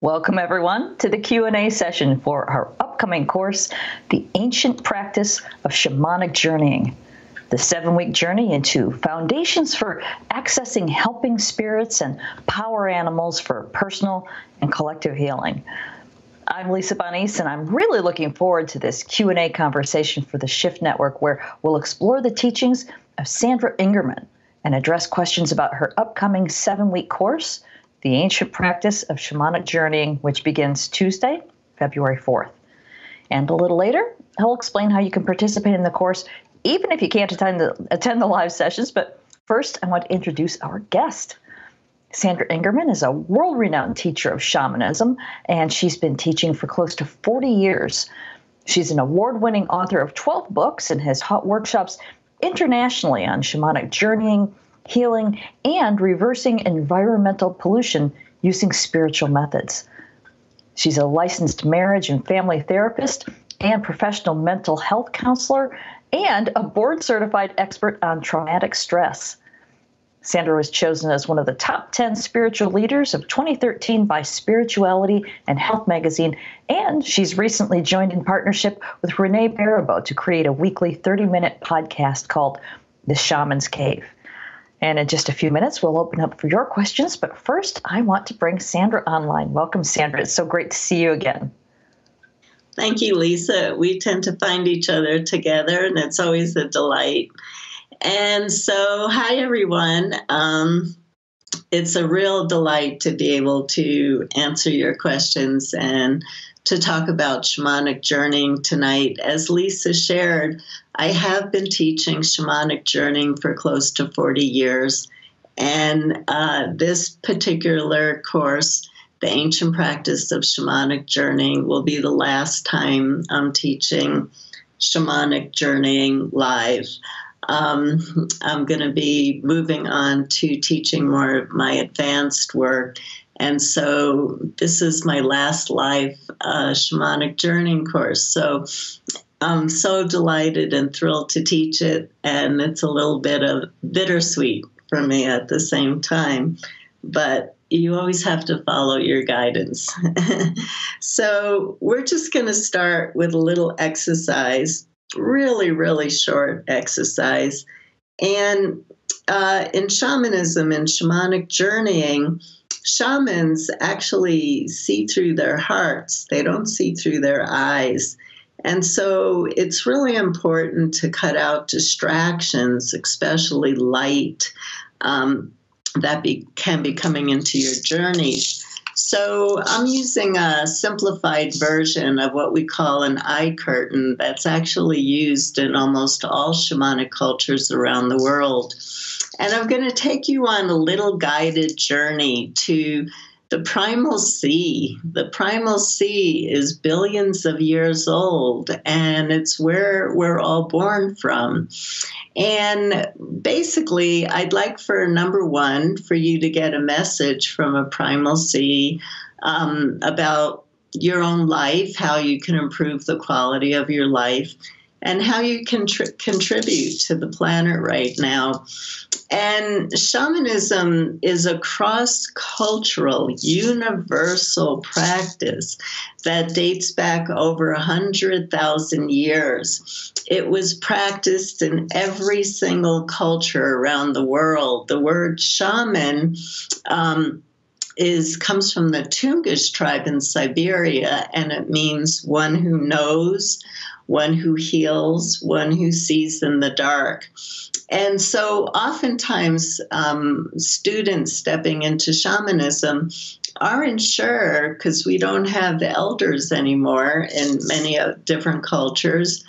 Welcome, everyone, to the Q&A session for our upcoming course, The Ancient Practice of Shamanic Journeying, the 7-week journey into foundations for accessing helping spirits and power animals for personal and collective healing. I'm Lisa Bonnice, and I'm really looking forward to this Q&A conversation for the Shift Network, where we'll explore the teachings of Sandra Ingerman and address questions about her upcoming 7-week course, The Ancient Practice of Shamanic Journeying, which begins Tuesday, February 4th. And a little later, I'll explain how you can participate in the course, even if you can't attend the live sessions. But first, I want to introduce our guest. Sandra Ingerman is a world-renowned teacher of shamanism, and she's been teaching for close to 40 years. She's an award-winning author of 12 books and has taught workshops internationally on shamanic journeying, healing, and reversing environmental pollution using spiritual methods. She's a licensed marriage and family therapist and professional mental health counselor and a board-certified expert on traumatic stress. Sandra was chosen as one of the top 10 spiritual leaders of 2013 by Spirituality and Health magazine, and she's recently joined in partnership with Renee Baribeau to create a weekly 30-minute podcast called The Shaman's Cave. And in just a few minutes, we'll open up for your questions. But first, I want to bring Sandra online. Welcome, Sandra. It's so great to see you again. Thank you, Lisa. We tend to find each other together, and it's always a delight. And so, hi, everyone. It's a real delight to be able to answer your questions and to talk about shamanic journeying tonight. As Lisa shared, I have been teaching shamanic journeying for close to 40 years. And this particular course, The Ancient Practice of Shamanic Journeying, will be the last time I'm teaching shamanic journeying live. I'm going to be moving on to teaching more of my advanced work. And so this is my last live shamanic journeying course. So I'm so delighted and thrilled to teach it. And it's a little bit of bittersweet for me at the same time. But you always have to follow your guidance. So we're just going to start with a little exercise, really, really short exercise. And in shamanism and shamanic journeying, shamans actually see through their hearts. They don't see through their eyes. And so it's really important to cut out distractions, especially light, that can be coming into your journey. So I'm using a simplified version of what we call an eye curtain that's actually used in almost all shamanic cultures around the world. And I'm going to take you on a little guided journey to the primal sea. The primal sea is billions of years old, and it's where we're all born from. And basically, I'd like for number one, for you to get a message from a primal sea about your own life, how you can improve the quality of your life, and how you can contribute to the planet right now. And shamanism is a cross-cultural, universal practice that dates back over 100,000 years. It was practiced in every single culture around the world. The word shaman comes from the Tungush tribe in Siberia, and it means one who knows, one who heals, one who sees in the dark. And so oftentimes students stepping into shamanism aren't sure, because we don't have the elders anymore in many different cultures.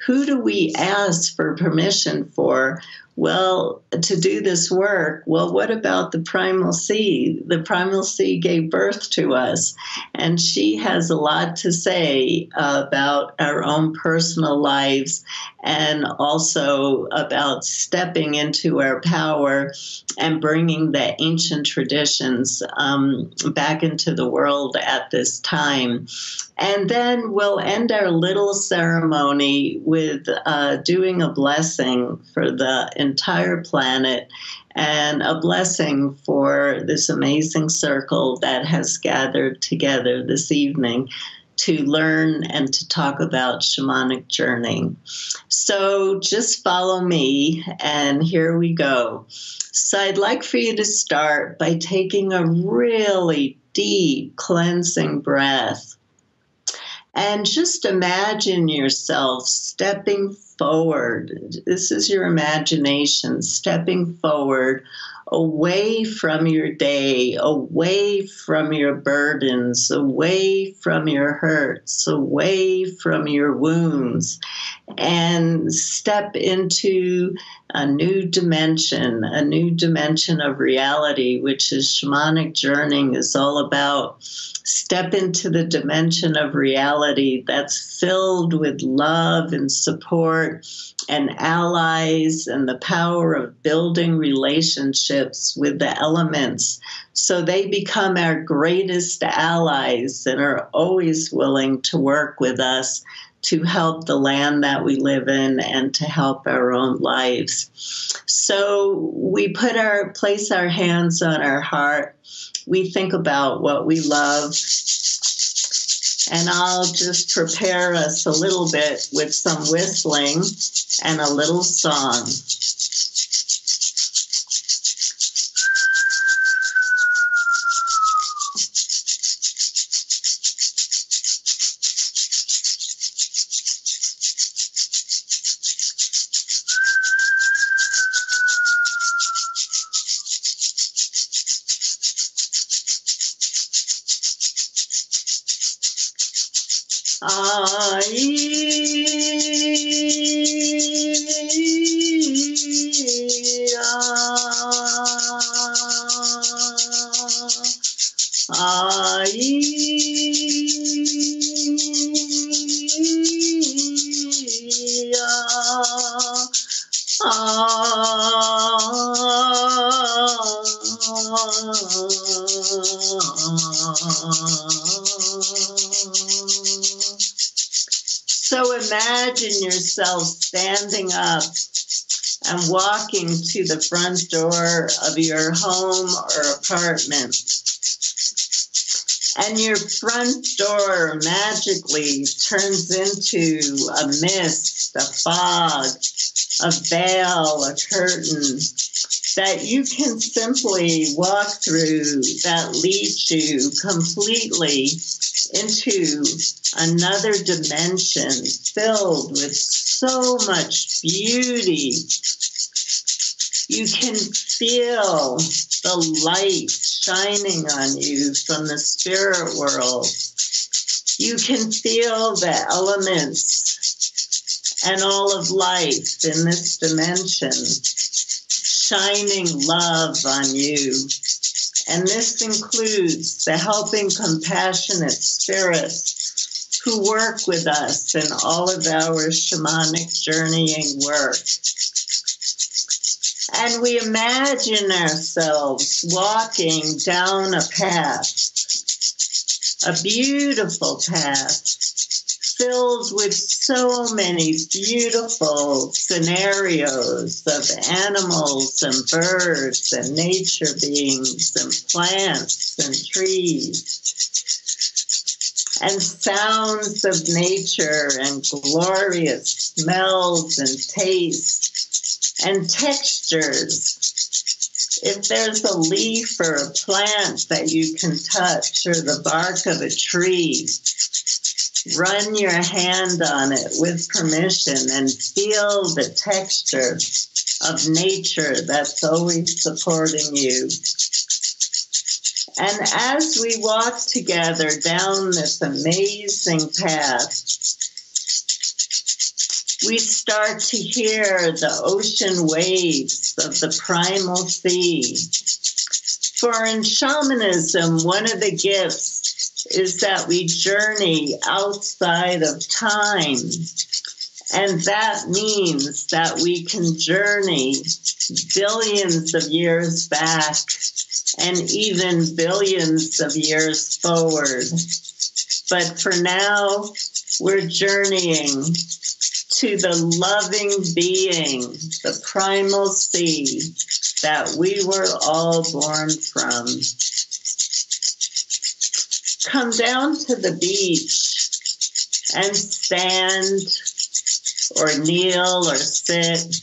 Who do we ask for permission for? Well, to do this work, well, what about the primal sea? The primal sea gave birth to us, and she has a lot to say about our own personal lives, and also about stepping into our power and bringing the ancient traditions back into the world at this time. And then we'll end our little ceremony with doing a blessing for the entire planet and a blessing for this amazing circle that has gathered together this evening to learn and to talk about shamanic journeying. So just follow me, and here we go. So I'd like for you to start by taking a really deep cleansing breath. And just imagine yourself stepping forward. This is your imagination, stepping forward away from your day, away from your burdens, away from your hurts, away from your wounds, and step into a new dimension of reality, which is shamanic journeying is all about. Step into the dimension of reality that's filled with love and support and allies and the power of building relationships with the elements, so they become our greatest allies and are always willing to work with us to help the land that we live in and to help our own lives. So we place our hands on our heart. We think about what we love. And I'll just prepare us a little bit with some whistling and a little song. So imagine yourself standing up and walking to the front door of your home or apartment. And your front door magically turns into a mist, a fog, a veil, a curtain that you can simply walk through that leads you completely into another dimension filled with so much beauty. You can feel the light shining on you from the spirit world. You can feel the elements and all of life in this dimension shining love on you. And this includes the helping, compassionate spirits who work with us in all of our shamanic journeying work. And we imagine ourselves walking down a path, a beautiful path, filled with so many beautiful scenarios of animals and birds and nature beings and plants and trees and sounds of nature and glorious smells and tastes and textures. If there's a leaf or a plant that you can touch or the bark of a tree, run your hand on it with permission and feel the texture of nature that's always supporting you. And as we walk together down this amazing path, we start to hear the ocean waves of the primal sea. For in shamanism, one of the gifts is that we journey outside of time. And that means that we can journey billions of years back and even billions of years forward. But for now, we're journeying to the loving being, the primal sea that we were all born from. Come down to the beach and stand or kneel or sit.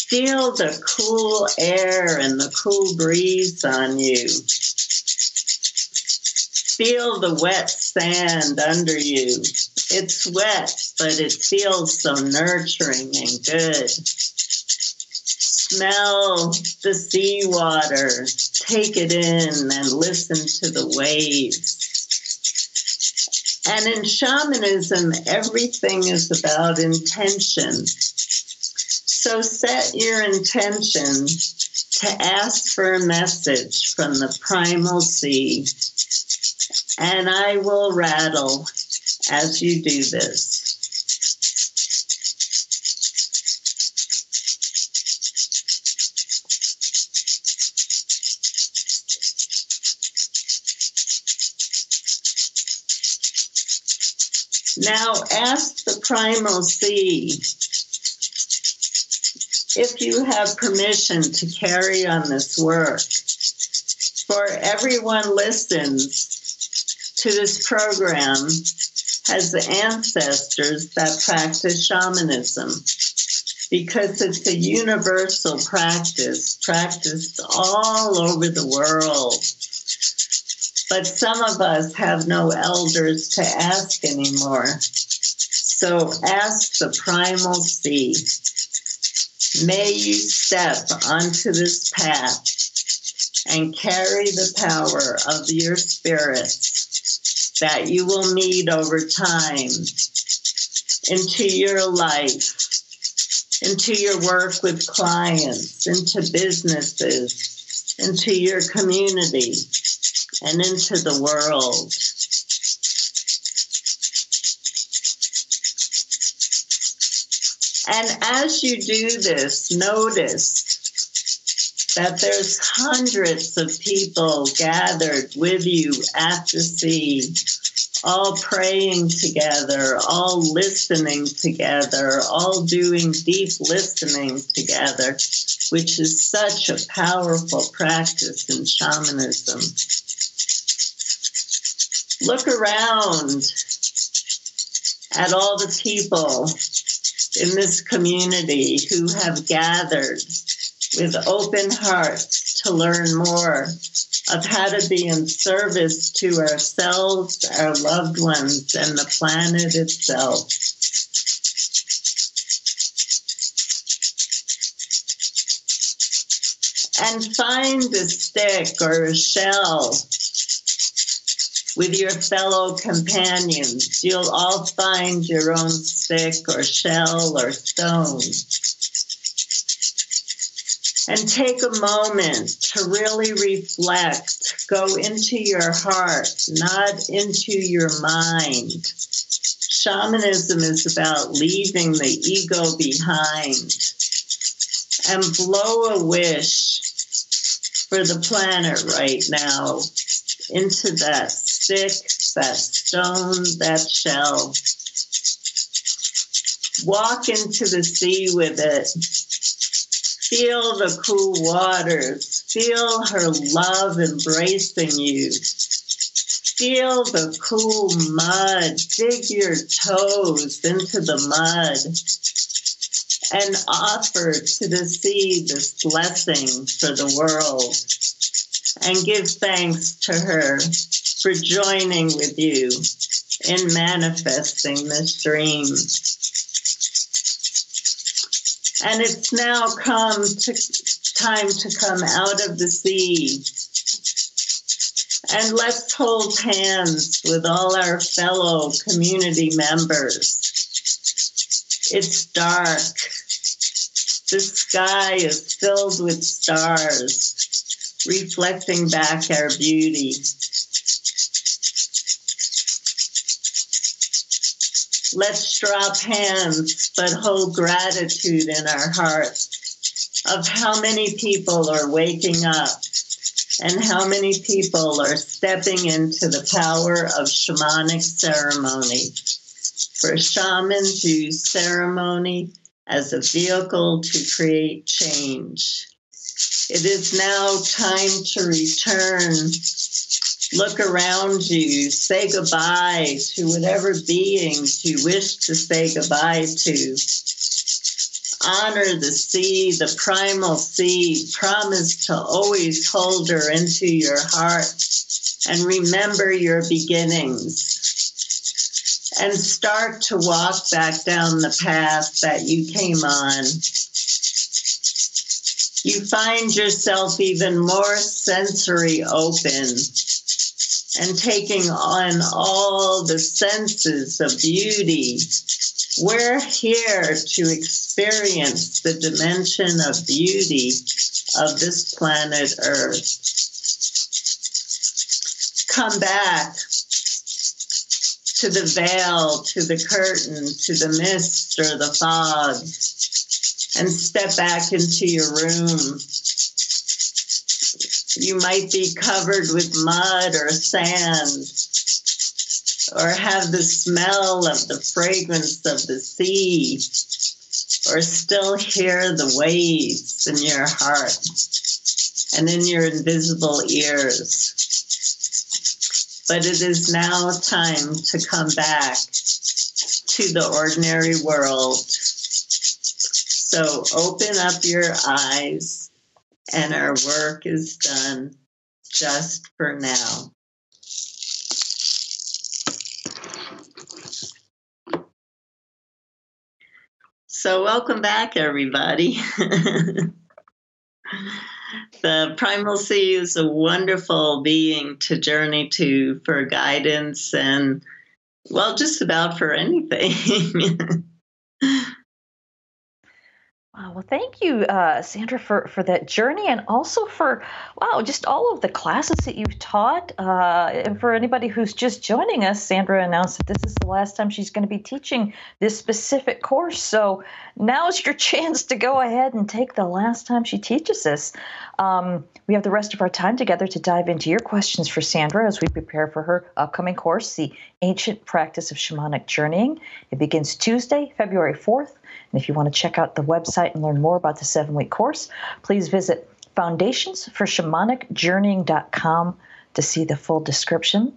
Feel the cool air and the cool breeze on you. Feel the wet sand under you. It's wet, but it feels so nurturing and good. Smell the seawater, take it in and listen to the waves. And in shamanism, everything is about intention. So set your intention to ask for a message from the primal sea. And I will rattle as you do this. Now ask the primal sea if you have permission to carry on this work. For everyone listens to this program has ancestors that practice shamanism, because it's a universal practice practiced all over the world. But some of us have no elders to ask anymore. So ask the primal sea. May you step onto this path and carry the power of your spirits that you will meet over time into your life, into your work with clients, into businesses, into your community, and into the world. And as you do this, notice that there's hundreds of people gathered with you at the sea, all praying together, all listening together, all doing deep listening together, which is such a powerful practice in shamanism. Look around at all the people in this community who have gathered with open hearts to learn more of how to be in service to ourselves, our loved ones, and the planet itself. And find a stick or a shell with your fellow companions. You'll all find your own stick or shell or stone. And take a moment to really reflect. Go into your heart, not into your mind. Shamanism is about leaving the ego behind and blow a wish for the planet right now into that stick, that stone, that shell. Walk into the sea with it. Feel the cool waters. Feel her love embracing you. Feel the cool mud. Dig your toes into the mud and offer to the sea this blessing for the world. And give thanks to her for joining with you in manifesting this dream. And it's now time to come out of the sea. And let's hold hands with all our fellow community members. It's dark. The sky is filled with stars, reflecting back our beauty. Let's drop hands, but hold gratitude in our hearts of how many people are waking up and how many people are stepping into the power of shamanic ceremony. For shamans use ceremony as a vehicle to create change. It is now time to return. Look around you, say goodbye to whatever beings you wish to say goodbye to. Honor the sea, the primal sea. Promise to always hold her into your heart and remember your beginnings. And start to walk back down the path that you came on. You find yourself even more sensory open and taking on all the senses of beauty. We're here to experience the dimension of beauty of this planet Earth. Come back to the veil, to the curtain, to the mist or the fog, and step back into your room. You might be covered with mud or sand, or have the smell of the fragrance of the sea, or still hear the waves in your heart and in your invisible ears. But it is now time to come back to the ordinary world. So open up your eyes, and our work is done just for now. So welcome back, everybody. The primal sea is a wonderful being to journey to for guidance and, well, just about for anything. Wow, well, thank you, Sandra, for that journey and also for, wow, just all of the classes that you've taught. And for anybody who's just joining us, Sandra announced that this is the last time she's going to be teaching this specific course. So now's your chance to go ahead and take the last time she teaches this. We have the rest of our time together to dive into your questions for Sandra as we prepare for her upcoming course, The Ancient Practice of Shamanic Journeying. It begins Tuesday, February 4th. And if you want to check out the website and learn more about the 7-week course, please visit foundationsforshamanic.journeying.com to see the full description.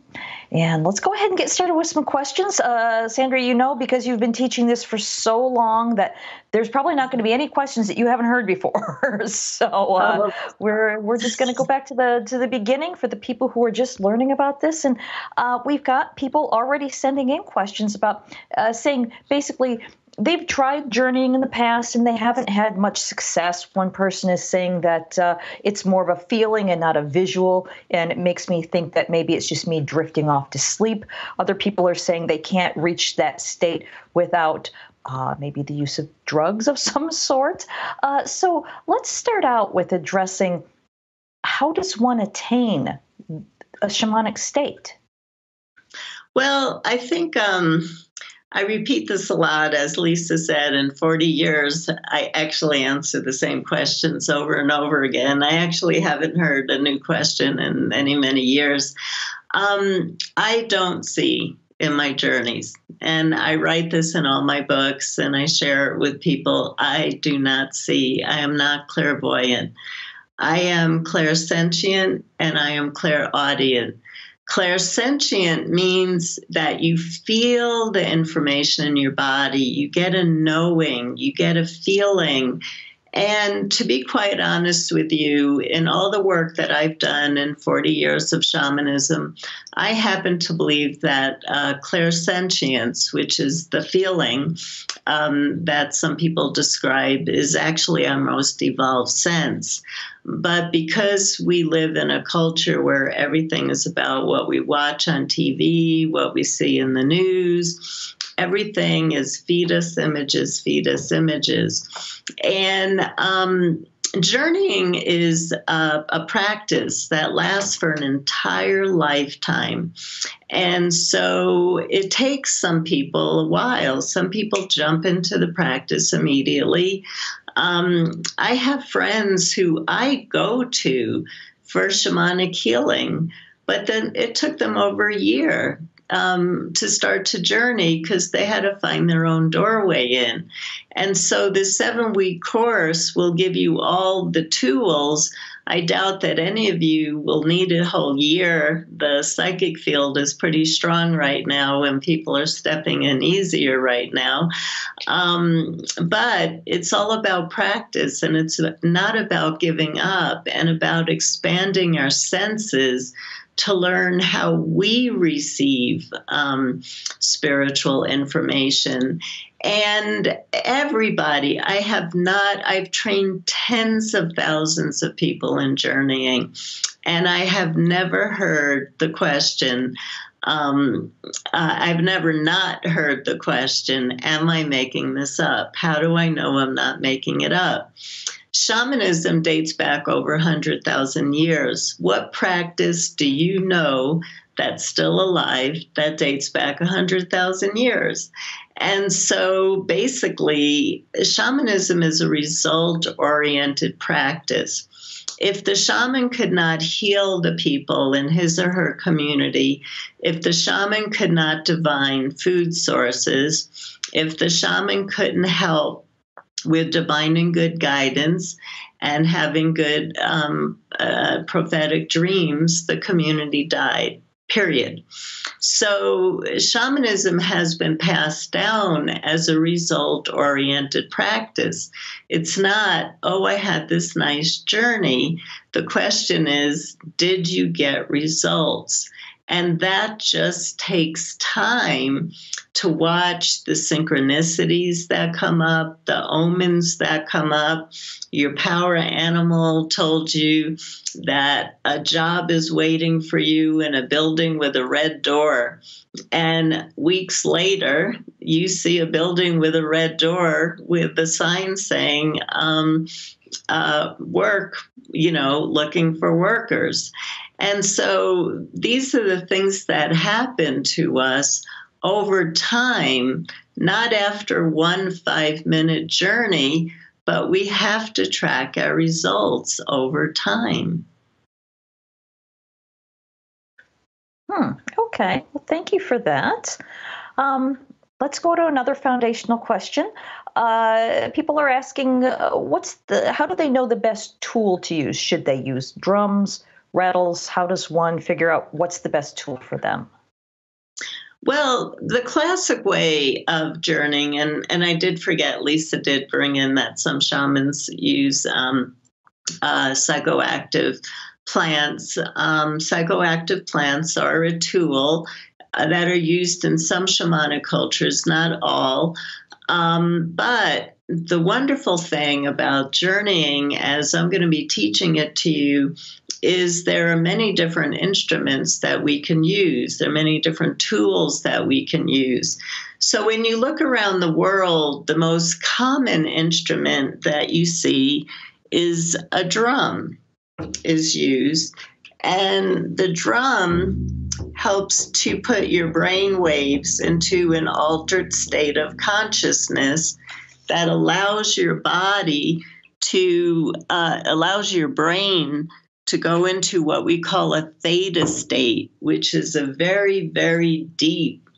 And let's go ahead and get started with some questions. Sandra, you know, because you've been teaching this for so long that there's probably not going to be any questions that you haven't heard before. So we're just going to go back to the beginning for the people who are just learning about this. And we've got people already sending in questions about saying basically, they've tried journeying in the past and they haven't had much success. One person is saying that it's more of a feeling and not a visual, and it makes me think that maybe it's just me drifting off to sleep. Other people are saying they can't reach that state without maybe the use of drugs of some sort. So let's start out with addressing how does one attain a shamanic state? Well, I think I repeat this a lot. As Lisa said, in 40 years, I actually answer the same questions over and over again. I actually haven't heard a new question in many, many years. I don't see in my journeys, and I write this in all my books and I share it with people. I do not see. I am not clairvoyant. I am clairsentient and I am clairaudient. Clairsentient means that you feel the information in your body, you get a knowing, you get a feeling. And to be quite honest with you, in all the work that I've done in 40 years of shamanism, I happen to believe that clairsentience, which is the feeling that some people describe, is actually our most evolved sense. But because we live in a culture where everything is about what we watch on TV, what we see in the news, everything is feed us images, feed us images. And journeying is a practice that lasts for an entire lifetime. And so it takes some people a while. Some people jump into the practice immediately. I have friends who I go to for shamanic healing, but then it took them over a year to start to journey because they had to find their own doorway in. And so this 7-week course will give you all the tools. I doubt that any of you will need a whole year. The psychic field is pretty strong right now and people are stepping in easier right now. But it's all about practice, and it's not about giving up, and about expanding our senses to learn how we receive spiritual information. And everybody, I've trained tens of thousands of people in journeying, and I have never heard the question, I've never not heard the question, am I making this up? How do I know I'm not making it up? Shamanism dates back over 100,000 years. What practice do you know that's still alive that dates back 100,000 years? And so basically, shamanism is a result-oriented practice. If the shaman could not heal the people in his or her community, if the shaman could not divine food sources, if the shaman couldn't help with divine and good guidance and having good prophetic dreams, the community died, period. So shamanism has been passed down as a result-oriented practice. It's not, oh, I had this nice journey. The question is, did you get results? And that just takes time to watch the synchronicities that come up, the omens that come up. Your power animal told you that a job is waiting for you in a building with a red door. And weeks later, you see a building with a red door with the sign saying, work, looking for workers. And so these are the things that happen to us over time, not after one 5-minute journey, but we have to track our results over time. Okay. Well, thank you for that. Let's go to another foundational question. People are asking, how do they know the best tool to use? Should they use drums, rattles? How does one figure out what's the best tool for them? Well, the classic way of journeying, and I did forget, Lisa did bring in that some shamans use psychoactive plants. Psychoactive plants are a tool that are used in some shamanic cultures, not all. But the wonderful thing about journeying, as I'm going to be teaching it to you, is there are many different instruments that we can use. There are many different tools that we can use. So when you look around the world, the most common instrument that you see is a drum is used. And the drum helps to put your brain waves into an altered state of consciousness that allows your body to, allows your brain to go into what we call a theta state, which is a very, very deep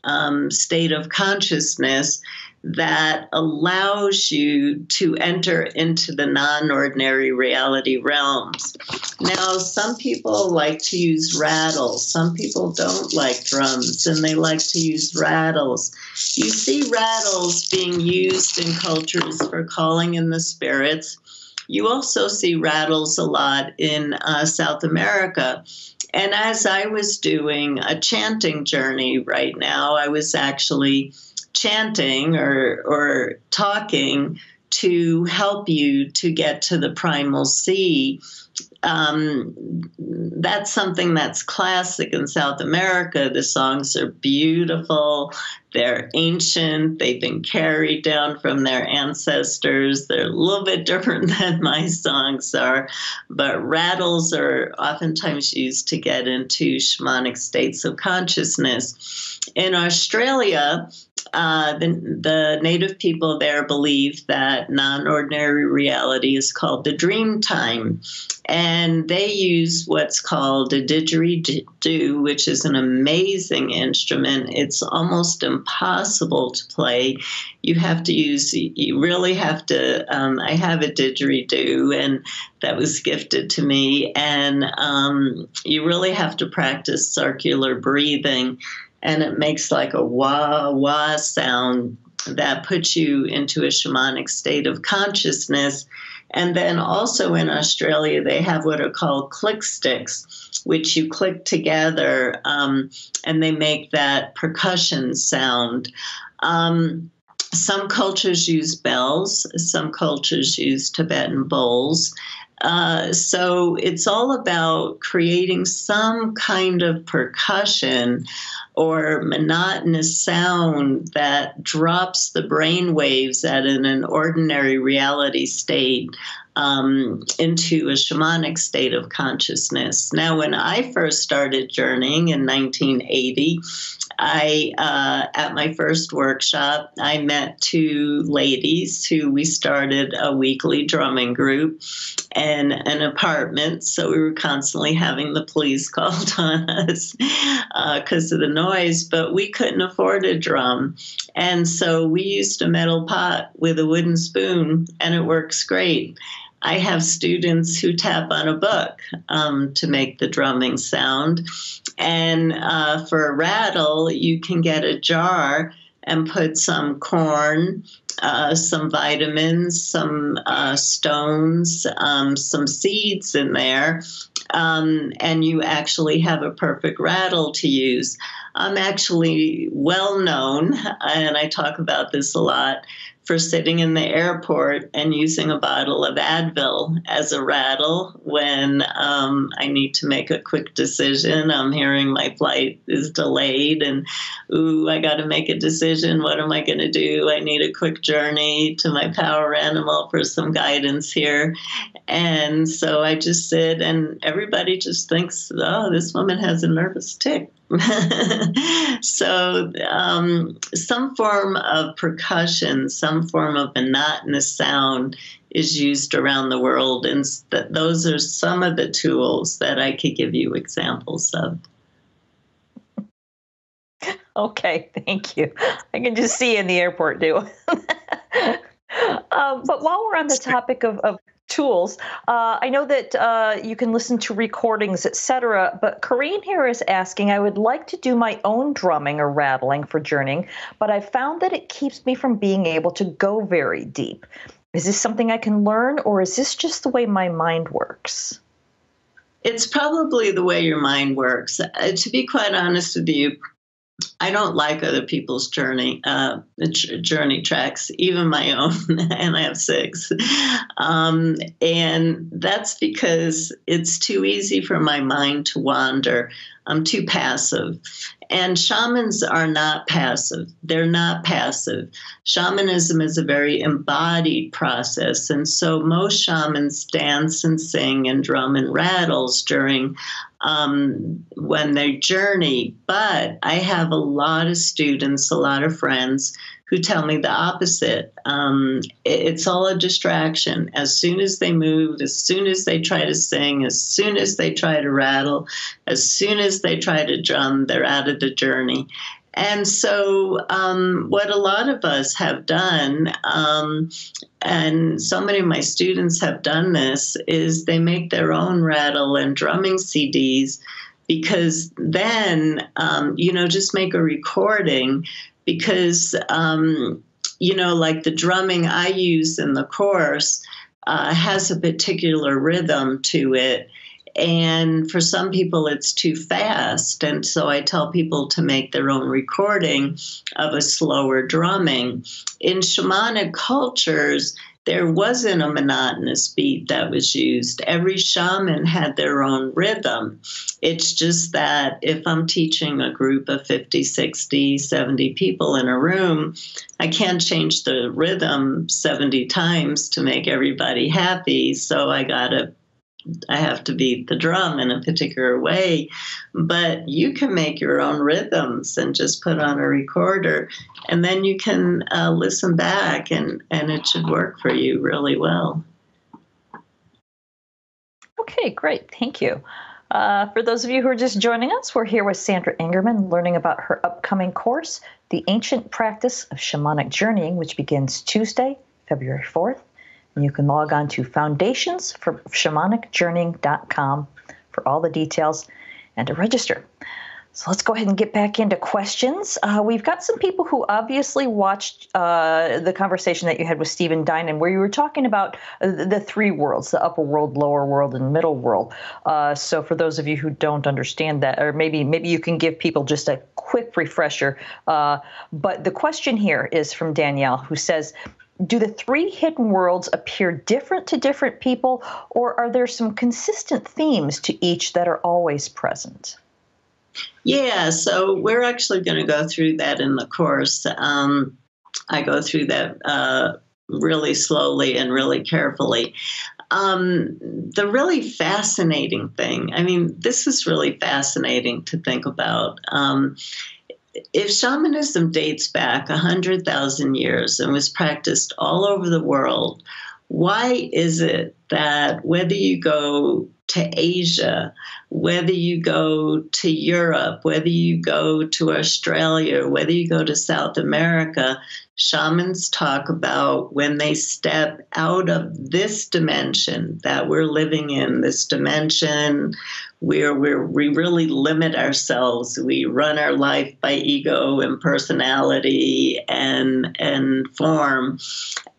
state of consciousness that allows you to enter into the non-ordinary reality realms. Now, some people like to use rattles. Some people don't like drums, and they like to use rattles. You see rattles being used in cultures for calling in the spirits. You also see rattles a lot in South America. And as I was doing a chanting journey right now, I was actually chanting or talking to help you to get to the primal sea that's something that's classic in South America. The songs are beautiful. They're ancient. They've been carried down from their ancestors. They're a little bit different than my songs are, but rattles are oftentimes used to get into shamanic states of consciousness. In Australia, the native people there believe that non-ordinary reality is called the dream time. And they use what's called a didgeridoo, which is an amazing instrument. It's almost impossible to play. You really have to, I have a didgeridoo, and that was gifted to me. And you really have to practice circular breathing. And it makes like a wah, wah sound that puts you into a shamanic state of consciousness. And then also in Australia, they have what are called click sticks, which you click together, and they make that percussion sound. Some cultures use bells, some cultures use Tibetan bowls. So it's all about creating some kind of percussion or monotonous sound that drops the brain waves at an ordinary reality state into a shamanic state of consciousness. Now, when I first started journeying in 1980, at my first workshop, I met two ladies who we started a weekly drumming group in an apartment. So we were constantly having the police called on us because of the noise, but we couldn't afford a drum. And so we used a metal pot with a wooden spoon, and it works great. I have students who tap on a book to make the drumming sound. And for a rattle, you can get a jar and put some corn, some vitamins, some stones, some seeds in there, and you actually have a perfect rattle to use. I'm actually well known, and I talk about this a lot, for sitting in the airport and using a bottle of Advil as a rattle when I need to make a quick decision. I'm hearing my flight is delayed and, I got to make a decision. What am I going to do? I need a quick journey to my power animal for some guidance here. And so I just sit, and everybody just thinks, oh, this woman has a nervous tick. So some form of percussion, some form of monotonous sound is used around the world, and those are some of the tools that I could give you examples of. Okay, thank you. I can just see you in the airport too. But while we're on the topic of tools, I know that you can listen to recordings, etc. But Corrine here is asking, I would like to do my own drumming or rattling for journeying, but I found that it keeps me from being able to go very deep. Is this something I can learn, or is this just the way my mind works? It's probably the way your mind works. To be quite honest with you, I don't like other people's journey tracks, even my own, and I have 6. And that's because it's too easy for my mind to wander. I'm too passive. And shamans are not passive. They're not passive. Shamanism is a very embodied process. And so most shamans dance and sing and drum and rattles during when they journey. But I have a lot of students, a lot of friends who tell me the opposite. It's all a distraction. As soon as they move, as soon as they try to sing, as soon as they try to rattle, as soon as they try to drum, they're out of the journey. And so what a lot of us have done, and so many of my students have done this, is they make their own rattle and drumming CDs, because then, just make a recording, because, like the drumming I use in the course has a particular rhythm to it. And for some people, it's too fast. And so I tell people to make their own recording of a slower drumming. In shamanic cultures, there wasn't a monotonous beat that was used. Every shaman had their own rhythm. It's just that if I'm teaching a group of 50, 60, 70 people in a room, I can't change the rhythm 70 times to make everybody happy. So I have to beat the drum in a particular way, but you can make your own rhythms and just put on a recorder, and then you can listen back, and it should work for you really well. Okay, great. Thank you. For those of you who are just joining us, we're here with Sandra Ingerman learning about her upcoming course, The Ancient Practice of Shamanic Journeying, which begins Tuesday, February 4th. And you can log on to foundationsforsHamanicJourneying.com for all the details and to register. So let's go ahead and get back into questions. We've got some people who obviously watched the conversation that you had with Stephen Dinan, where you were talking about the three worlds, the upper world, lower world, and middle world. So for those of you who don't understand that, or maybe you can give people just a quick refresher. But the question here is from Danielle, who says, do the three hidden worlds appear different to different people, or are there some consistent themes to each that are always present? Yeah, so we're actually going to go through that in the course. I go through that really slowly and really carefully. The really fascinating thing, this is really fascinating to think about. If shamanism dates back 100,000 years and was practiced all over the world, why is it that whether you go to Asia, whether you go to Europe, whether you go to Australia, whether you go to South America, shamans talk about when they step out of this dimension that we're living in, this dimension where we really limit ourselves. We run our life by ego and personality and form.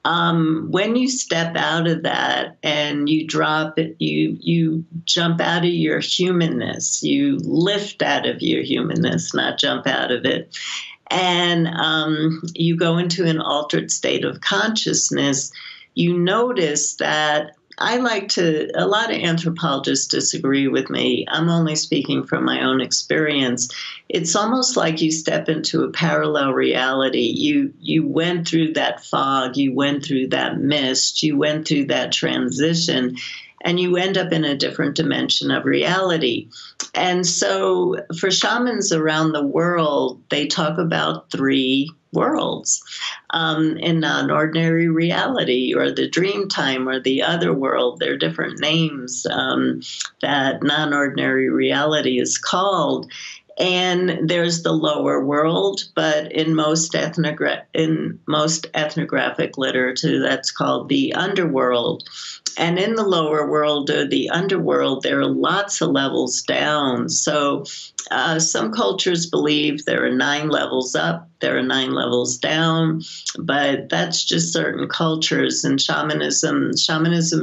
When you step out of that and you drop it, you jump out of your humanness, you lift out of your humanness, not jump out of it. And you go into an altered state of consciousness, you notice that a lot of anthropologists disagree with me. I'm only speaking from my own experience. It's almost like you step into a parallel reality. You went through that fog, you went through that mist, you went through that transition, and you end up in a different dimension of reality. And so for shamans around the world, they talk about three worlds, in non-ordinary reality, or the dream time, or the other world. There are different names that non-ordinary reality is called. And there's the lower world, but in most ethnographic literature, that's called the underworld. And in the lower world, or the underworld, there are lots of levels down. So some cultures believe there are 9 levels up, there are 9 levels down, but that's just certain cultures. And shamanism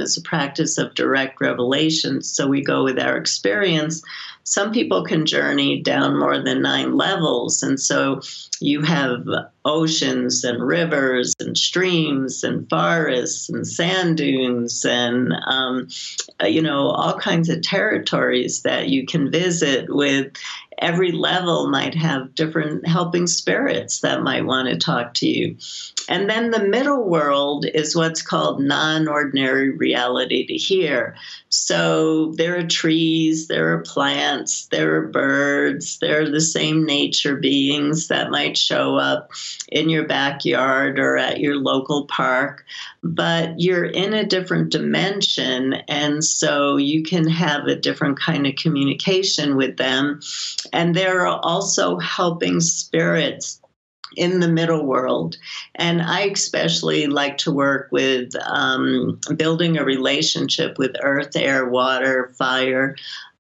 is a practice of direct revelation. So we go with our experience. Some people can journey down more than 9 levels. And so you have oceans and rivers and streams and forests and sand dunes and, all kinds of territories that you can visit with. Every level might have different helping spirits that might want to talk to you. And then the middle world is what's called non-ordinary reality to hear. So there are trees, there are plants, there are birds, there are the same nature beings that might show up in your backyard or at your local park, but you're in a different dimension, and so you can have a different kind of communication with them. And there are also helping spirits in the middle world. And I especially like to work with building a relationship with earth, air, water, fire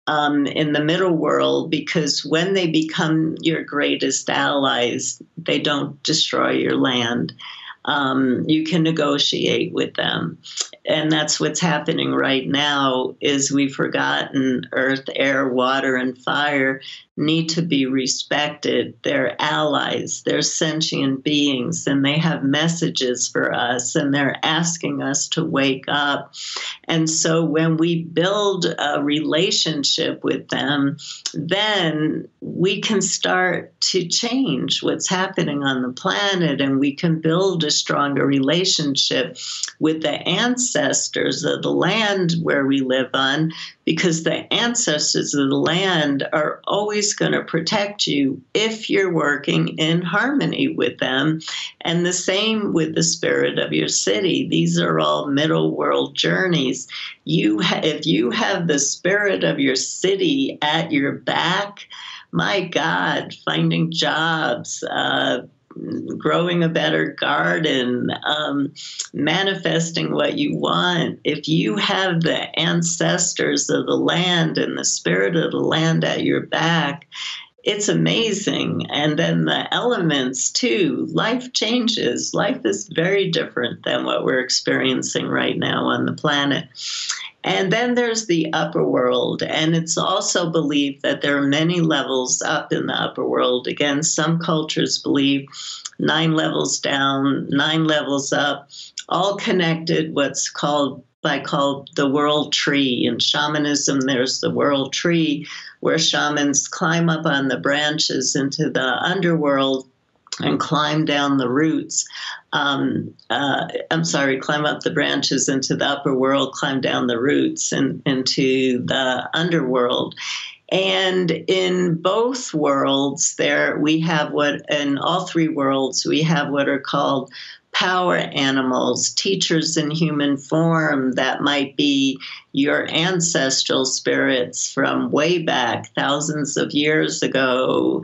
in the middle world, because when they become your greatest allies, they don't destroy your land. You can negotiate with them. And that's what's happening right now is we've forgotten earth, air, water, and fire need to be respected. They're allies, they're sentient beings, and they have messages for us, and they're asking us to wake up. And so when we build a relationship with them, then we can start to change what's happening on the planet, and we can build a stronger relationship with the ancestors of the land where we live on, because the ancestors of the land are always going to protect you if you're working in harmony with them. And the same with the spirit of your city. These are all middle world journeys. If you have the spirit of your city at your back, my God, finding jobs, growing a better garden, manifesting what you want. If you have the ancestors of the land and the spirit of the land at your back, it's amazing. And then the elements too. Life changes. Life is very different than what we're experiencing right now on the planet. And then there's the upper world. And it's also believed that there are many levels up in the upper world. Again, some cultures believe 9 levels down, 9 levels up, all connected, what's called the world tree. In shamanism, there's the world tree where shamans climb up on the branches into the underworld and climb down the roots. Climb up the branches into the upper world, climb down the roots and into the underworld. And in both worlds, in all 3 worlds, we have what are called power animals, teachers in human form that might be your ancestral spirits from way back thousands of years ago,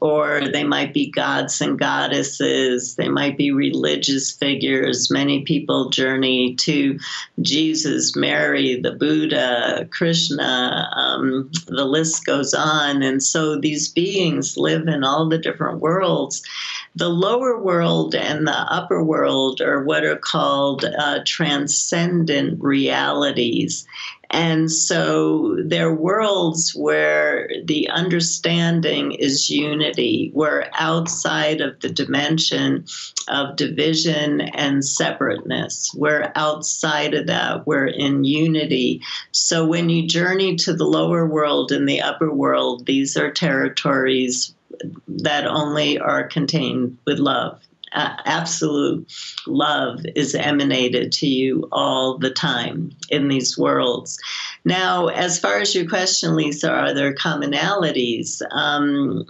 or they might be gods and goddesses, they might be religious figures. Many people journey to Jesus, Mary, the Buddha, Krishna, the list goes on. And so these beings live in all the different worlds. The lower world and the upper world are what are called transcendent realities. And so they're worlds where the understanding is unity. We're outside of the dimension of division and separateness. We're outside of that. We're in unity. So when you journey to the lower world and the upper world, these are territories that only are contained with love. Absolute love is emanated to you all the time in these worlds. Now, as far as your question, Lisa, are there commonalities?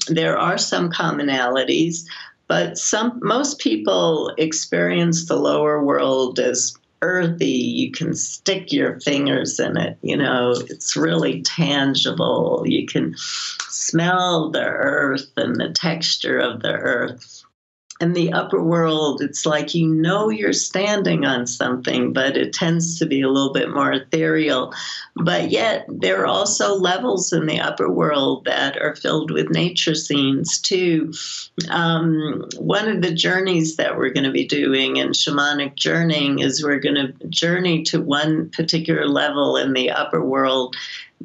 There are some commonalities, but most people experience the lower world as earthy. You can stick your fingers in it. It's really tangible. You can smell the earth and the texture of the earth. In the upper world, it's like you're standing on something, but it tends to be a little bit more ethereal. But yet, there are also levels in the upper world that are filled with nature scenes, too. One of the journeys that we're going to be doing in shamanic journeying is we're going to journey to one particular level in the upper world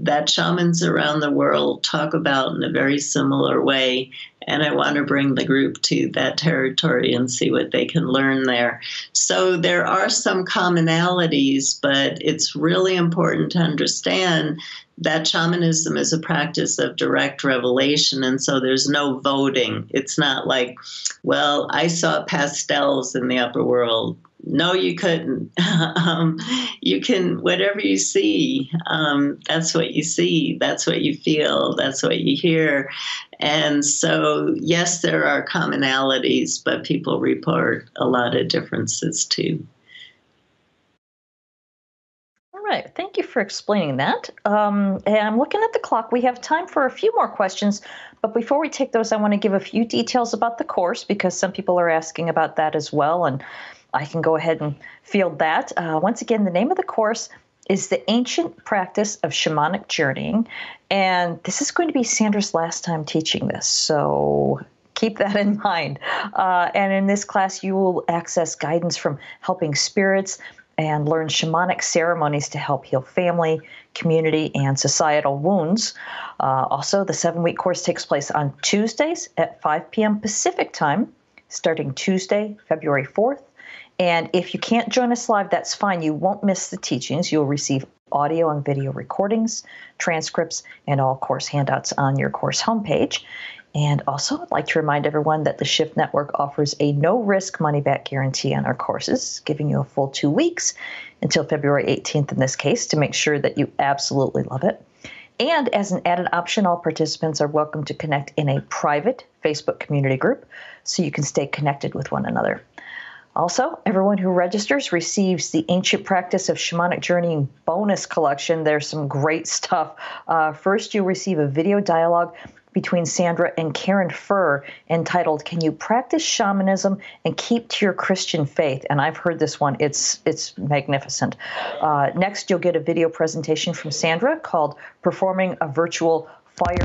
that shamans around the world talk about in a very similar way. And I want to bring the group to that territory and see what they can learn there. So there are some commonalities, but it's really important to understand that shamanism is a practice of direct revelation. And so there's no voting. It's not like, well, I saw pastels in the upper world. No, you couldn't. You can, whatever you see, that's what you see, that's what you feel, that's what you hear. And so, yes, there are commonalities, but people report a lot of differences too. All right. Thank you for explaining that. And I'm looking at the clock. We have time for a few more questions. But before we take those, I want to give a few details about the course because some people are asking about that as well. And I can go ahead and field that. Once again, the name of the course is The Ancient Practice of Shamanic Journeying. And this is going to be Sandra's last time teaching this. So Keep that in mind. And in this class, you will access guidance from helping spirits and learn shamanic ceremonies to help heal family, community, and societal wounds. Also, the 7-week course takes place on Tuesdays at 5 p.m. Pacific time, starting Tuesday, February 4th. And if you can't join us live, that's fine. You won't miss the teachings. You'll receive audio and video recordings, transcripts, and all course handouts on your course homepage. And also, I'd like to remind everyone that the Shift Network offers a no-risk money-back guarantee on our courses, giving you a full 2 weeks until February 18th in this case to make sure that you absolutely love it. And as an added option, all participants are welcome to connect in a private Facebook community group so you can stay connected with one another. Also, everyone who registers receives the Ancient Practice of Shamanic Journeying bonus collection. There's some great stuff. First, you'll receive a video dialogue between Sandra and Karen Furr entitled, "Can You Practice Shamanism and Keep to Your Christian Faith?" And I've heard this one. It's magnificent. Next, you'll get a video presentation from Sandra called "Performing a Virtual Fire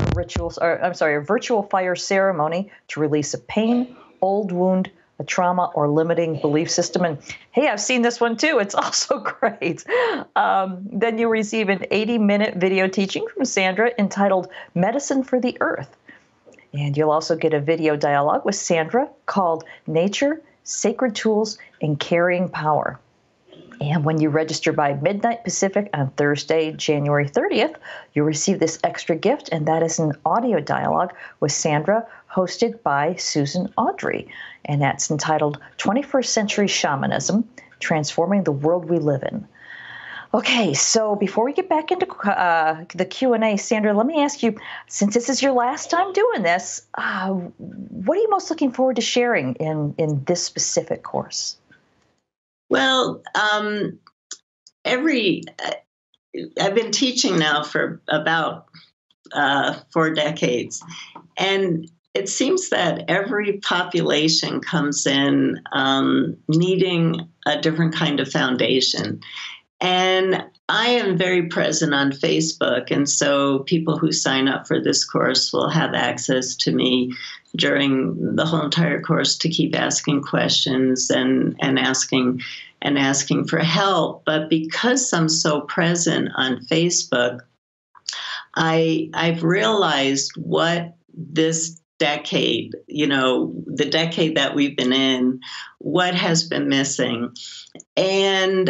Ceremony to Release a Pain, Old Wound, a Trauma, or Limiting Belief System." And hey, I've seen this one too. It's also great. Then you'll receive an 80-minute video teaching from Sandra entitled "Medicine for the Earth." And you'll also get a video dialogue with Sandra called "Nature, Sacred Tools, and Carrying Power." And when you register by midnight Pacific on Thursday, January 30th, you'll receive this extra gift, and that is an audio dialogue with Sandra hosted by Susan Audrey. And that's entitled "21st Century Shamanism, Transforming the World We Live in." Okay, so before we get back into the Q&A, Sandra, let me ask you, since this is your last time doing this, what are you most looking forward to sharing in this specific course? Well, I've been teaching now for about 4 decades, and it seems that every population comes in needing a different kind of foundation. And I am very present on Facebook, and so people who sign up for this course will have access to me during the whole entire course to keep asking questions and asking for help. But because I'm so present on Facebook, I've realized what this decade, the decade that we've been in, what has been missing. And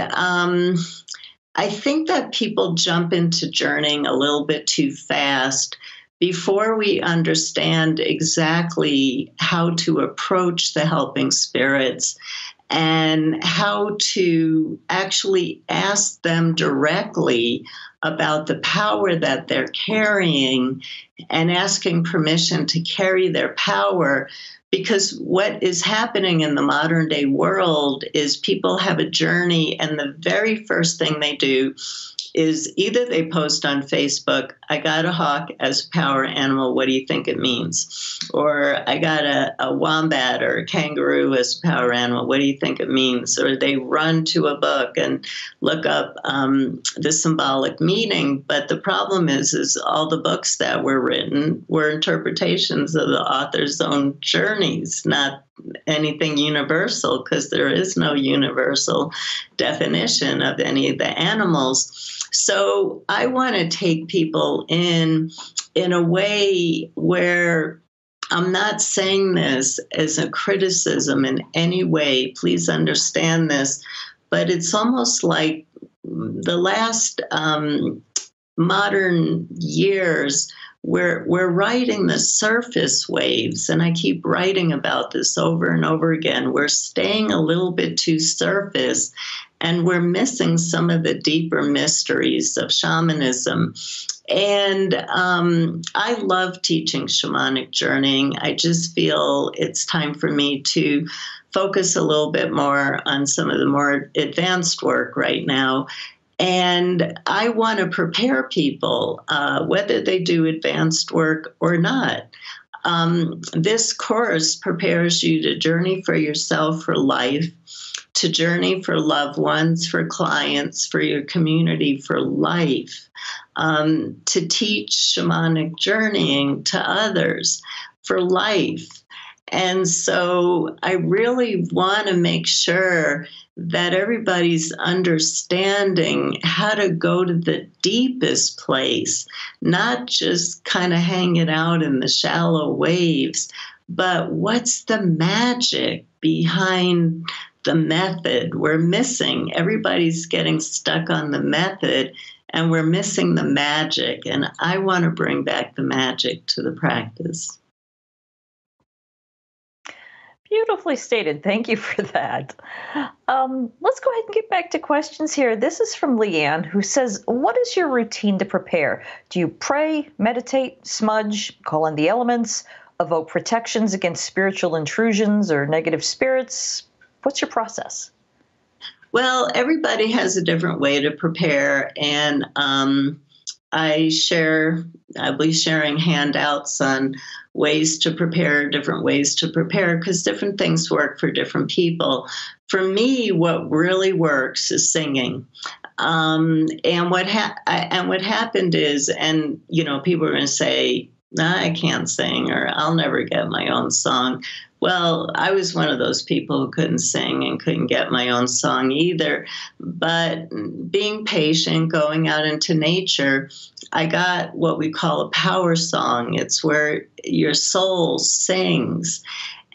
I think that people jump into journeying a little bit too fast before we understand exactly how to approach the helping spirits and how to actually ask them directly about the power that they're carrying and asking permission to carry their power. Because what is happening in the modern day world is people have a journey, and the very first thing they do is either they post on Facebook, "I got a hawk as a power animal, what do you think it means?" Or "I got a wombat or a kangaroo as a power animal, what do you think it means?" Or they run to a book and look up the symbolic meaning. But the problem is all the books that were written were interpretations of the author's own journeys, not anything universal, because there is no universal definition of any of the animals. So I want to take people in a way where I'm not saying this as a criticism in any way. Please understand this. But it's almost like the last modern years, we're riding the surface waves, and I keep writing about this over and over again. We're staying a little bit too surface, and we're missing some of the deeper mysteries of shamanism. And I love teaching shamanic journeying. I just feel it's time for me to focus a little bit more on some of the more advanced work right now. And I want to prepare people, whether they do advanced work or not. This course prepares you to journey for yourself for life, to journey for loved ones, for clients, for your community for life, to teach shamanic journeying to others for life. And so I really want to make sure that everybody's understanding how to go to the deepest place, not just kind of hang it out in the shallow waves, but what's the magic behind the method? We're missing. Everybody's getting stuck on the method and we're missing the magic. And I want to bring back the magic to the practice. Beautifully stated. Thank you for that. Let's go ahead and get back to questions here. This is from Leanne, who says, what is your routine to prepare? Do you pray, meditate, smudge, call in the elements, evoke protections against spiritual intrusions or negative spirits? What's your process? Well, everybody has a different way to prepare, and I'll be sharing handouts on ways to prepare, different ways to prepare, because different things work for different people. For me, what really works is singing. And what happened is, and people are going to say, nah, I can't sing, or I'll never get my own song. Well, I was one of those people who couldn't sing and couldn't get my own song either. But being patient, going out into nature, I got what we call a power song. It's where your soul sings.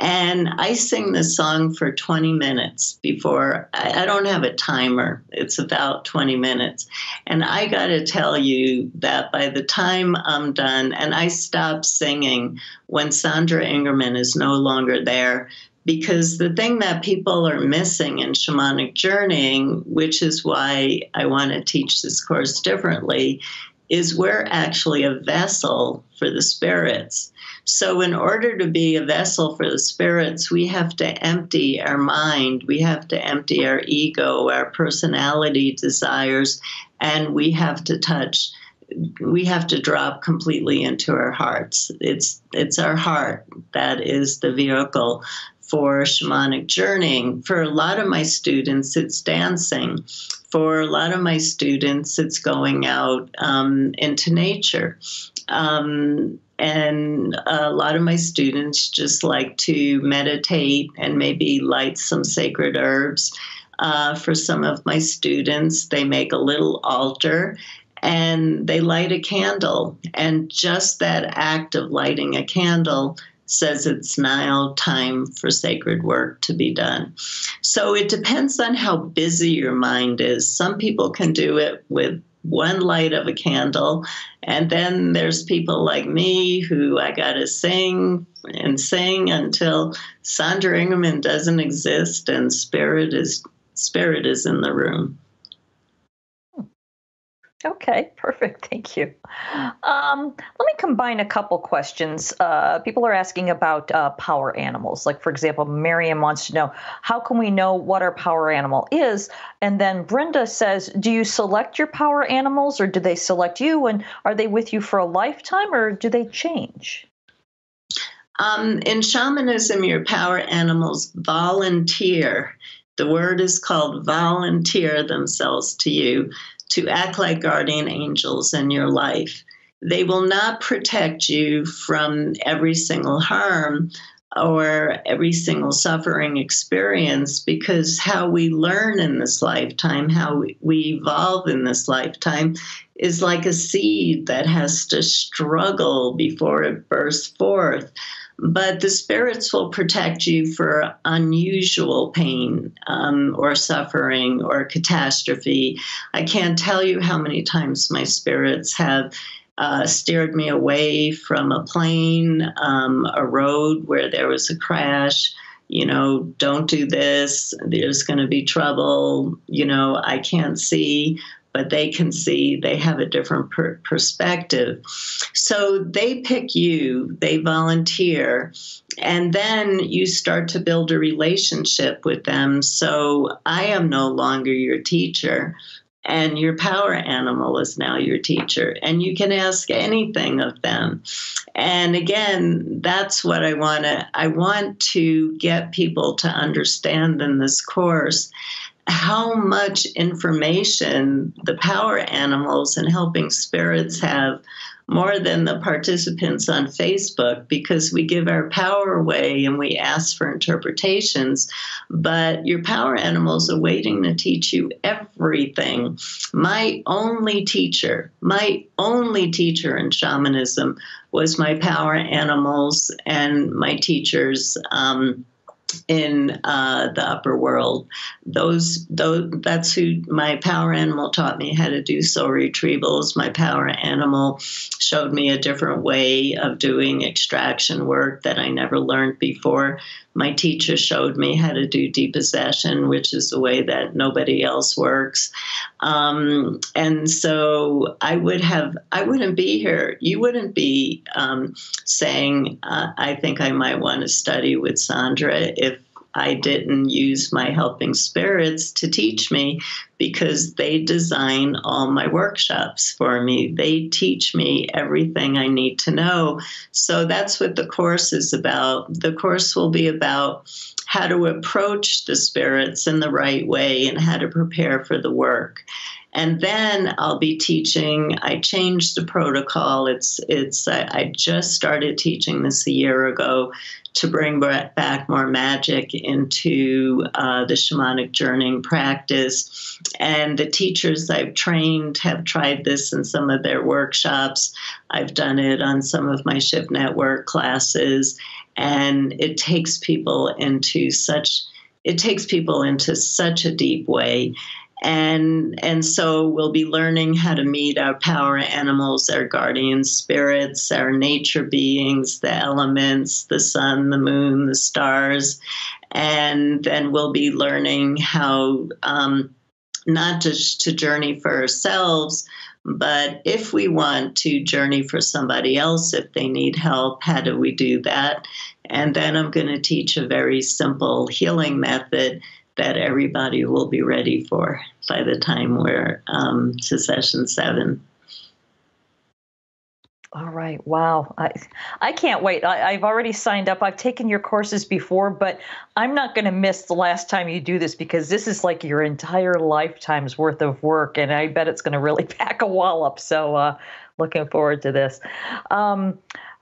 And I sing this song for 20 minutes before. I don't have a timer. It's about 20 minutes. And I got to tell you that by the time I'm done, and I stop singing when Sandra Ingerman is no longer there, because the thing that people are missing in shamanic journeying, which is why I want to teach this course differently, is we're actually a vessel for the spirits. So in order to be a vessel for the spirits, we have to empty our mind, we have to empty our ego, our personality desires, and we have to drop completely into our hearts. It's our heart that is the vehicle for shamanic journeying. For a lot of my students, it's dancing. For a lot of my students, it's going out into nature. And a lot of my students just like to meditate and maybe light some sacred herbs. For some of my students, they make a little altar and they light a candle. And just that act of lighting a candle says it's now time for sacred work to be done. So it depends on how busy your mind is. Some people can do it with one light of a candle, and then there's people like me who I gotta sing and sing until Sandra Ingerman doesn't exist and spirit is in the room. Okay, perfect. Thank you. Let me combine a couple questions. People are asking about power animals. Like, for example, Miriam wants to know, how can we know what our power animal is? And then Brenda says, do you select your power animals or do they select you? And are they with you for a lifetime or do they change? In shamanism, your power animals volunteer. The word is called volunteer themselves to you, to act like guardian angels in your life. They will not protect you from every single harm or every single suffering experience, because how we learn in this lifetime, how we evolve in this lifetime, is like a seed that has to struggle before it bursts forth. But the spirits will protect you for unusual pain or suffering or catastrophe. I can't tell you how many times my spirits have steered me away from a plane, a road where there was a crash. Don't do this. There's going to be trouble. I can't see, but they can see. They have a different perspective. So they pick you, they volunteer, and then you start to build a relationship with them. So I am no longer your teacher, and your power animal is now your teacher, and you can ask anything of them. And again, that's what I want to get people to understand in this course, how much information the power animals and helping spirits have more than the participants on Facebook, because we give our power away and we ask for interpretations. But your power animals are waiting to teach you everything. My only teacher in shamanism was my power animals and my teachers in the upper world. That's who my power animal taught me how to do soul retrievals. My power animal showed me a different way of doing extraction work that I never learned before. My teacher showed me how to do depossession, which is the way that nobody else works. And so I wouldn't be here. You wouldn't be saying, I think I might want to study with Sandra if I didn't use my helping spirits to teach me, because they design all my workshops for me. They teach me everything I need to know. So that's what the course is about. The course will be about how to approach the spirits in the right way and how to prepare for the work. And then I'll be teaching. I changed the protocol. I just started teaching this a year ago to bring back more magic into the shamanic journeying practice. And the teachers I've trained have tried this in some of their workshops. I've done it on some of my Shift Network classes, and it takes people into such a deep way. And so we'll be learning how to meet our power animals, our guardian spirits, our nature beings, the elements, the sun, the moon, the stars. And then we'll be learning how not just to journey for ourselves, but if we want to journey for somebody else, if they need help, how do we do that? And then I'm going to teach a very simple healing method that everybody will be ready for by the time we're to session 7. All right. Wow. I can't wait. I've already signed up. I've taken your courses before, but I'm not going to miss the last time you do this, because this is like your entire lifetime's worth of work, and I bet it's going to really pack a wallop. So looking forward to this.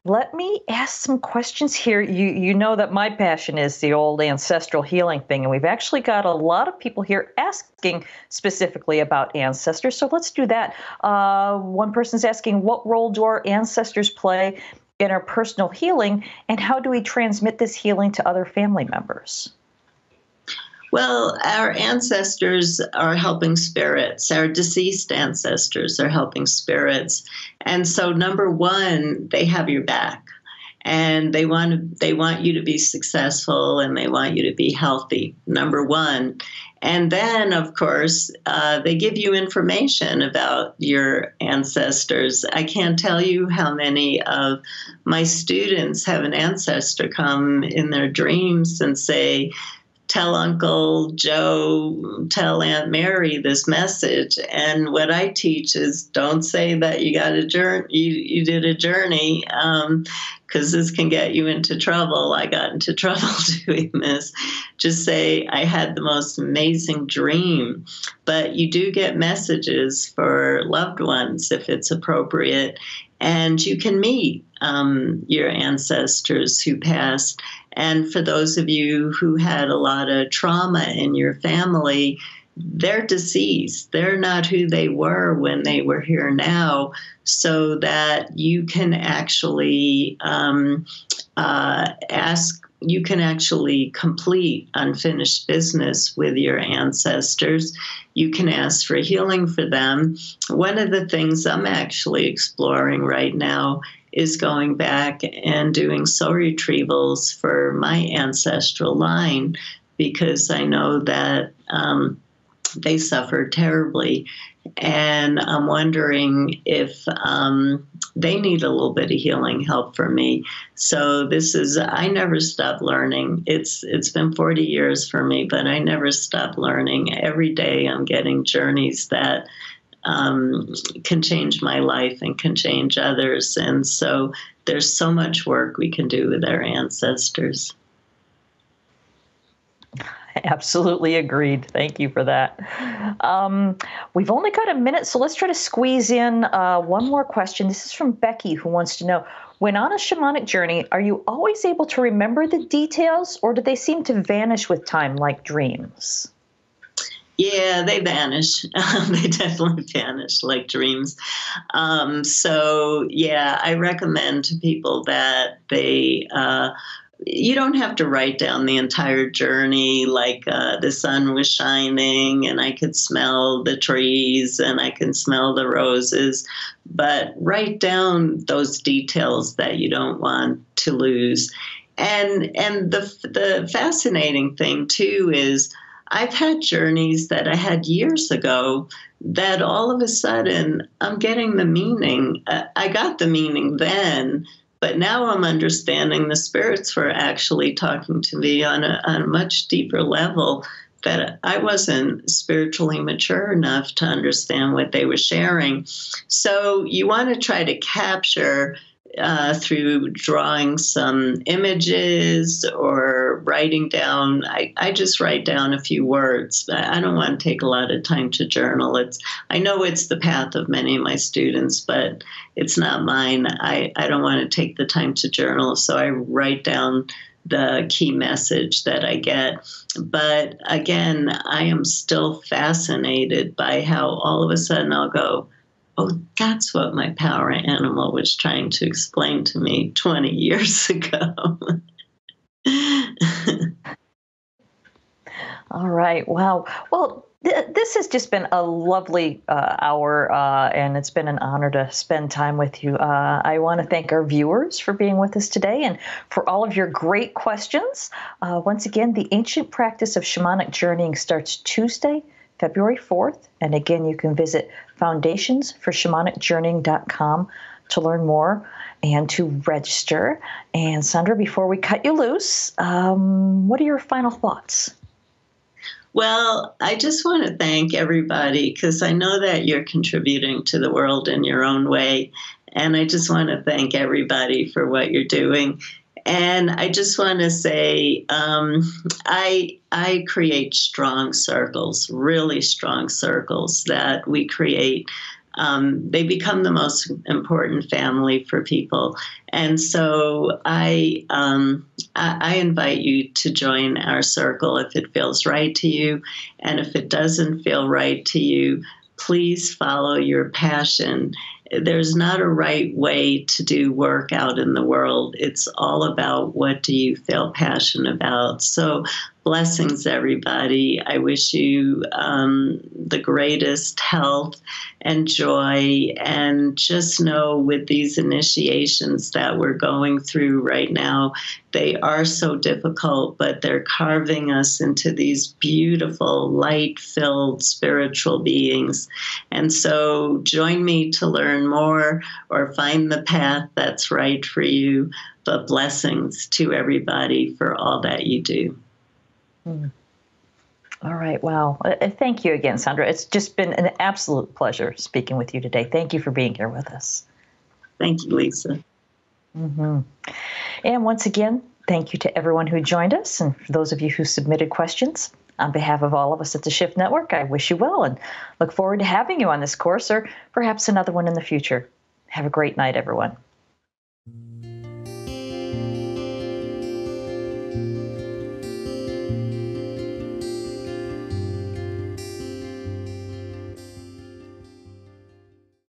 Let me ask some questions here. You know that my passion is the old ancestral healing thing, and we've actually got a lot of people here asking specifically about ancestors. So let's do that. One person's asking, what role do our ancestors play in our personal healing, and how do we transmit this healing to other family members? Well, our ancestors are helping spirits. Our deceased ancestors are helping spirits. And so, number one, they have your back. And they want you to be successful, and they want you to be healthy, number one. And then, of course, they give you information about your ancestors. I can't tell you how many of my students have an ancestor come in their dreams and say, tell Uncle Joe, tell Aunt Mary this message. And what I teach is, don't say that you got a journey, you did a journey, because this can get you into trouble. I got into trouble doing this. Just say, I had the most amazing dream. But you do get messages for loved ones if it's appropriate. And you can meet your ancestors who passed. And for those of you who had a lot of trauma in your family, they're deceased. They're not who they were when they were here now, so that you can actually you can actually complete unfinished business with your ancestors. You can ask for healing for them. One of the things I'm actually exploring right now is going back and doing soul retrievals for my ancestral line, because I know that they suffered terribly. And I'm wondering if they need a little bit of healing help from me. So I never stop learning. It's been 40 years for me, but I never stop learning. Every day I'm getting journeys that can change my life and can change others. And so there's so much work we can do with our ancestors. Absolutely agreed. Thank you for that. We've only got a minute, so let's try to squeeze in one more question. This is from Becky, who wants to know, when on a shamanic journey, are you always able to remember the details, or do they seem to vanish with time like dreams? Yeah, they vanish. They definitely vanish like dreams. I recommend to people that you don't have to write down the entire journey, like the sun was shining and I could smell the trees and I can smell the roses, but write down those details that you don't want to lose. And the fascinating thing too is I've had journeys that I had years ago that all of a sudden I'm getting the meaning. I got the meaning then, but now I'm understanding the spirits were actually talking to me on a much deeper level, that I wasn't spiritually mature enough to understand what they were sharing. So you want to try to capture through drawing some images or writing down. I just write down a few words. I don't want to take a lot of time to journal. I know it's the path of many of my students, but it's not mine. I don't want to take the time to journal, so I write down the key message that I get. But again, I am still fascinated by how all of a sudden I'll go, oh, that's what my power animal was trying to explain to me 20 years ago. All right. Wow. Well, this has just been a lovely hour, and it's been an honor to spend time with you. I want to thank our viewers for being with us today and for all of your great questions. Once again, the Ancient Practice of Shamanic Journeying starts Tuesday, February 4th. And again, you can visit foundationsforshamanicjourneying.com to learn more and to register. And Sandra, before we cut you loose, what are your final thoughts? Well, I just want to thank everybody, because I know that you're contributing to the world in your own way. And I just want to thank everybody for what you're doing. And I just want to say, I create strong circles, really strong circles that we create. They become the most important family for people. And so I invite you to join our circle if it feels right to you. And if it doesn't feel right to you, please follow your passion. There's not a right way to do work out in the world. It's all about what do you feel passionate about. So blessings, everybody. I wish you the greatest health and joy. And just know with these initiations that we're going through right now, they are so difficult, but they're carving us into these beautiful, light-filled spiritual beings. And so join me to learn more or find the path that's right for you. But blessings to everybody for all that you do. All right. Wow. Thank you again, Sandra. It's just been an absolute pleasure speaking with you today. Thank you for being here with us. Thank you, Lisa. Mm-hmm. And once again, thank you to everyone who joined us and for those of you who submitted questions. On behalf of all of us at the Shift Network, I wish you well and look forward to having you on this course or perhaps another one in the future. Have a great night, everyone.